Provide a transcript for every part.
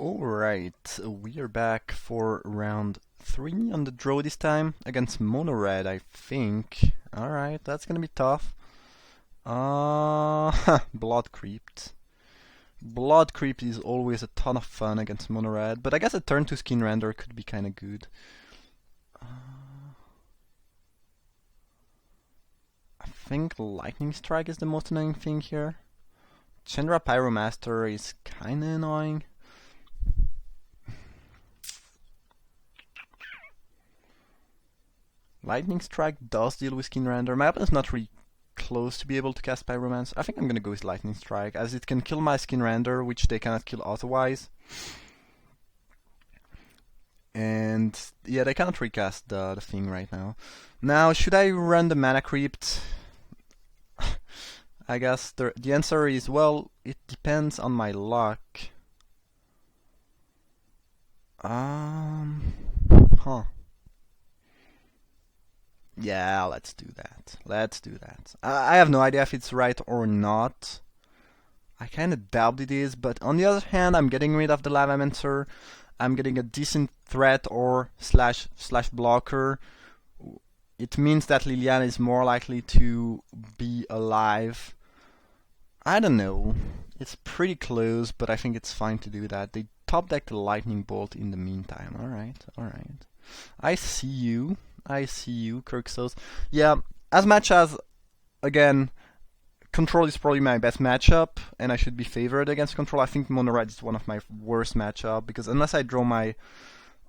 Alright, we are back for round 3 on the draw this time against Mono Red, I think. Alright, that's gonna be tough. Blood Creeped. Blood Creep is always a ton of fun against Mono Red, but I guess a turn to skin render could be kinda good. I think Lightning Strike is the most annoying thing here. Chandra Pyromaster is kinda annoying. Lightning Strike does deal with skin render. My opponent's not really close to be able to cast Pyromance. I think I'm gonna go with Lightning Strike, as it can kill my skin render, which they cannot kill otherwise. And yeah, they cannot recast the thing right now. Now, should I run the Mana Crypt? I guess the answer is, well, it depends on my luck. Huh. Yeah, let's do that. Let's do that. I have no idea if it's right or not. I kinda doubt it is, but on the other hand, I'm getting rid of the Lavamancer. I'm getting a decent threat or slash blocker. It means that Liliana is more likely to be alive. I don't know. It's pretty close, but I think it's fine to do that. They top deck the Lightning Bolt in the meantime. Alright, alright. I see you, Kirksos. Yeah, as much as, again, Control is probably my best matchup, and I should be favored against Control. I think Mono Red is one of my worst matchup, because unless I draw my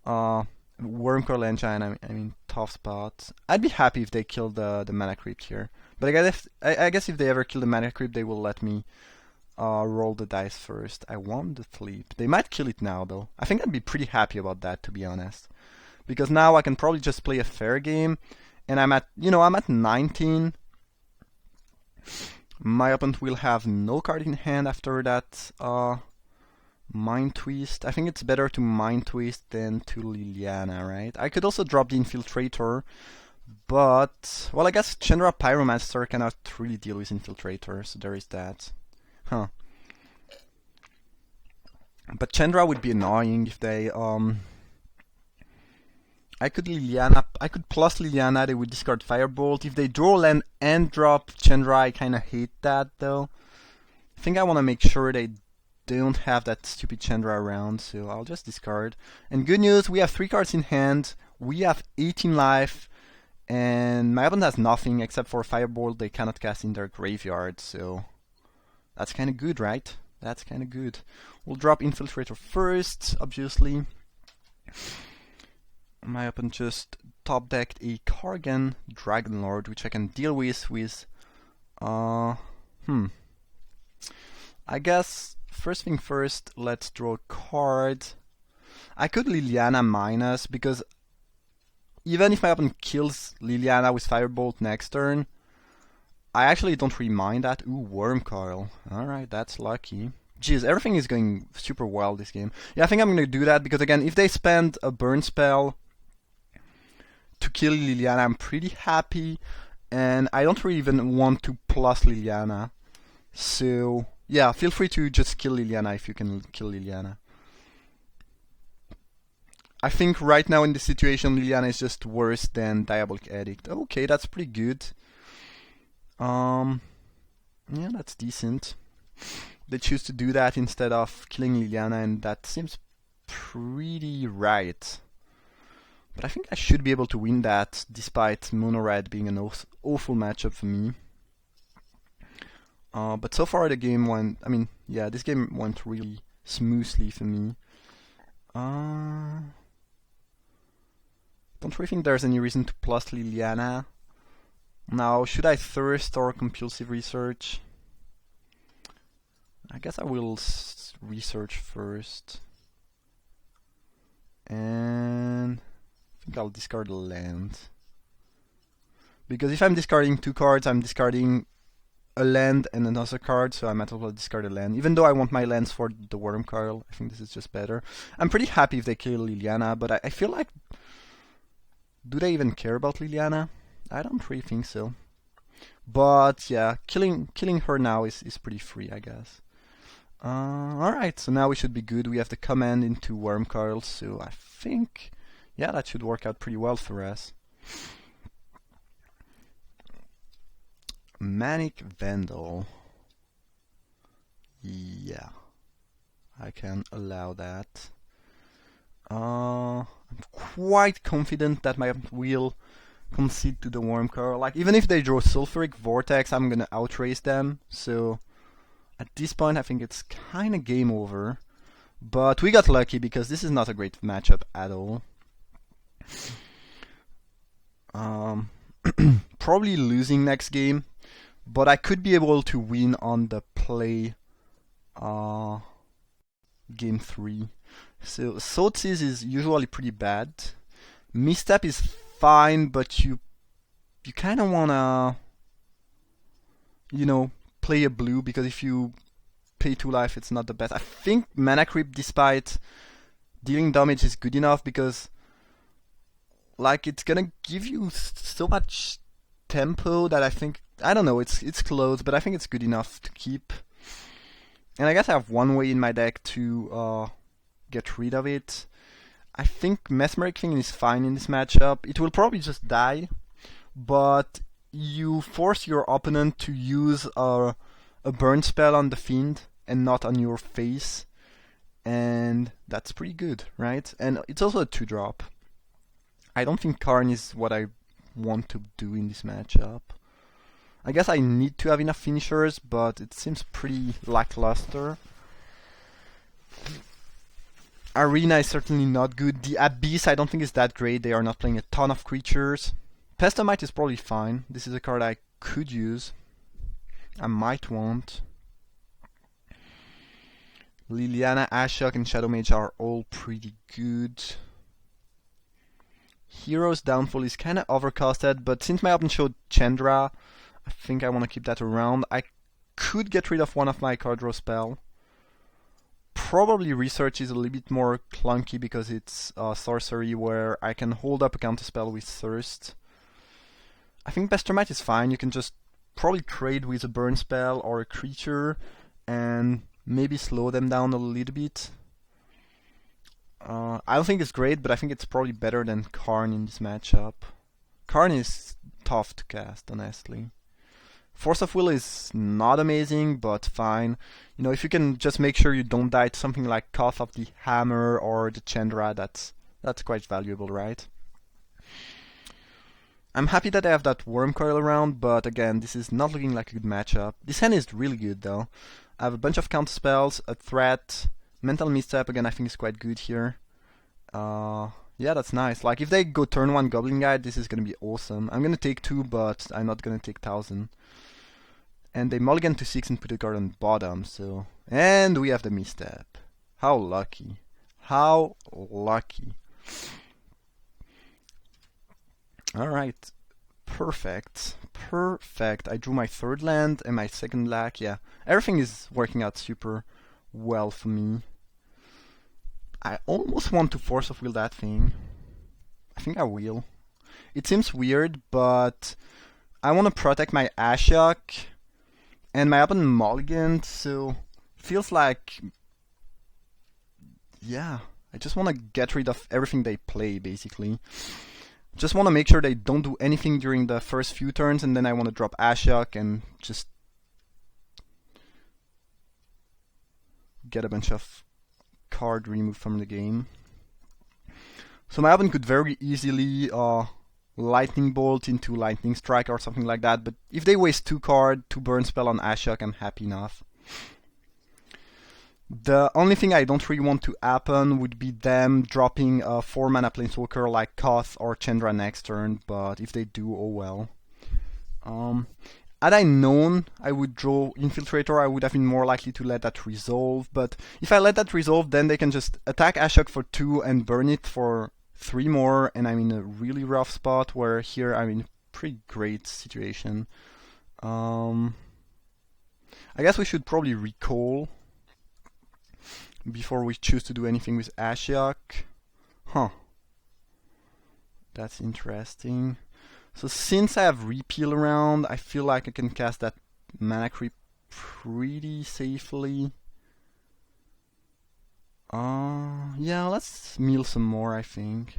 Wormcoil Engine, I'm in tough spot. I'd be happy if they kill the Mana Crypt here. But I guess if they ever kill the Mana Crypt, they will let me roll the dice first. I want the flip. They might kill it now, though. I think I'd be pretty happy about that, to be honest. Because now I can probably just play a fair game, and I'm at 19. My opponent will have no card in hand after that Mind Twist. I think it's better to Mind Twist than to Liliana, right? I could also drop the Infiltrator, but, well, I guess Chandra Pyromaster cannot really deal with Infiltrator, so there is that. Huh. But Chandra would be annoying if they, I could plus Liliana, they would discard Firebolt. If they draw land and drop Chandra, I kinda hate that, though. I think I wanna make sure they don't have that stupid Chandra around, so I'll just discard. And good news, we have 3 cards in hand, we have 18 life, and my opponent has nothing except for Firebolt they cannot cast in their graveyard, so that's kinda good, right? That's kinda good. We'll drop Infiltrator first, obviously. My opponent just top decked a Kargan Dragonlord, which I can deal with I guess first thing first, let's draw a card. I could Liliana minus, because even if my opponent kills Liliana with Firebolt next turn, I actually don't really mind that. Ooh, Wormcoil. Alright, that's lucky. Jeez, everything is going super well this game. Yeah, I think I'm gonna do that, because again, if they spend a burn spell to kill Liliana, I'm pretty happy, and I don't really even want to plus Liliana. So, yeah, feel free to just kill Liliana if you can kill Liliana. I think right now in this situation, Liliana is just worse than Diabolic Edict. Okay, that's pretty good. Yeah, that's decent. They choose to do that instead of killing Liliana, and that seems pretty right. But I think I should be able to win that, despite Mono Red being an awful matchup for me. But so far the game went, this game went really smoothly for me. Don't really think there's any reason to plus Liliana. Now, should I Thirst or Compulsive Research? I guess I will research first. And I think I'll discard a land. Because if I'm discarding 2 cards, I'm discarding a land and another card, so I might as well discard a land. Even though I want my lands for the Wormcoil, I think this is just better. I'm pretty happy if they kill Liliana, but I feel like... do they even care about Liliana? I don't really think so. But yeah, killing her now is pretty free, I guess. Alright, so now we should be good. We have the command into Worm Coil, so I think, yeah, that should work out pretty well for us. Manic Vandal. Yeah, I can allow that. I'm quite confident that my opponent will concede to the Worm Coil. Like, even if they draw Sulfuric Vortex, I'm gonna outrace them, so at this point I think it's kinda game over. But we got lucky because this is not a great matchup at all. Probably losing next game, but I could be able to win on the play game 3. So Sotsies is usually pretty bad. Misstep is fine, but you kind of wanna, play a blue, because if you pay 2 life, it's not the best. I think Mana Creep, despite dealing damage, is good enough because, like, it's gonna give you so much tempo that I don't know, it's close, but I think it's good enough to keep. And I guess I have one way in my deck to get rid of it. I think Mesmeric Thing is fine in this matchup. It will probably just die, but you force your opponent to use a burn spell on the Fiend and not on your face, and that's pretty good, right? And it's also a 2-drop. I don't think Karn is what I want to do in this matchup. I guess I need to have enough finishers, but it seems pretty lackluster. Arena is certainly not good. The Abyss I don't think is that great. They are not playing a ton of creatures. Pestomite is probably fine. This is a card I could use. I might want. Liliana, Ashok, and Shadow Mage are all pretty good. Hero's Downfall is kinda overcosted, but since my opponent showed Chandra, I think I want to keep that around. I could get rid of one of my card draw spell. Probably Research is a little bit more clunky because it's sorcery where I can hold up a counterspell with Thirst. I think Pestomite is fine. You can just probably trade with a burn spell or a creature and maybe slow them down a little bit. I don't think it's great, but I think it's probably better than Karn in this matchup. Karn is tough to cast, honestly. Force of Will is not amazing, but fine. If you can just make sure you don't die to something like Cough of the Hammer or the Chandra, that's quite valuable, right? I'm happy that I have that Worm Coil around, but again, this is not looking like a good matchup. This hand is really good, though. I have a bunch of counter spells, a threat, Mental Misstep, again, I think is quite good here. Yeah, that's nice. Like, if they go turn 1 Goblin Guide, this is gonna be awesome. I'm gonna take 2, but I'm not gonna take 1000. And they mulligan to 6 and put a card on bottom, so... And we have the Misstep. How lucky. How lucky. Alright. Perfect. Perfect. I drew my 3rd land and my 2nd lack, yeah. Everything is working out super well for me. I almost want to Force of Will that thing. I think I will. It seems weird, but I want to protect my Ashok, and my opponent mulliganed, so feels like, yeah, I just want to get rid of everything they play, basically. Just want to make sure they don't do anything during the first few turns, and then I want to drop Ashok and just get a bunch of card removed from the game. So my opponent could very easily Lightning Bolt into Lightning Strike or something like that, but if they waste 2 cards, 2 burn spell on Ashok, I'm happy enough. The only thing I don't really want to happen would be them dropping a 4 mana Planeswalker like Koth or Chandra next turn, but if they do, oh well. Had I known I would draw Infiltrator, I would have been more likely to let that resolve, but if I let that resolve, then they can just attack Ashok for 2 and burn it for 3 more, and I'm in a really rough spot, where here I'm in a pretty great situation. I guess we should probably recall before we choose to do anything with Ashok. Huh. That's interesting. So since I have Repeal around, I feel like I can cast that Mana Creep pretty safely. Yeah, let's mill some more, I think.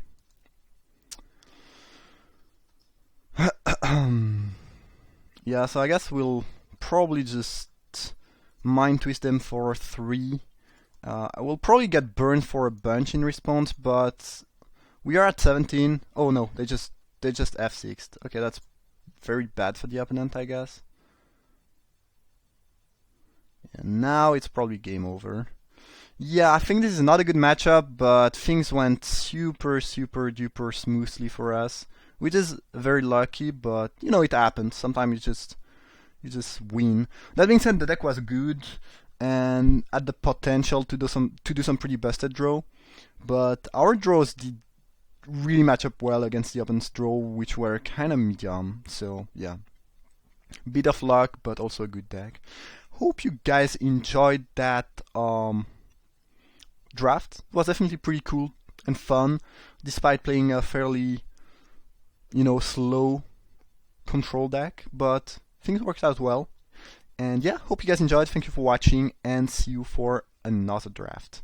Yeah, so I guess we'll probably just mind twist them for 3. I will probably get burned for a bunch in response, but we are at 17. Oh no, they just F6'd. Okay, that's very bad for the opponent, I guess. And now it's probably game over. Yeah, I think this is not a good matchup, but things went super duper smoothly for us, which is very lucky, but you know, it happens. Sometimes you just win. That being said, the deck was good and had the potential to do some pretty busted draw, but our draws did really match up well against the opponent's draw, which were kind of medium. So yeah, bit of luck, but also a good deck. Hope you guys enjoyed that draft. It was definitely pretty cool and fun, despite playing a fairly, slow control deck. But things worked out well. And yeah, hope you guys enjoyed. Thank you for watching, and see you for another draft.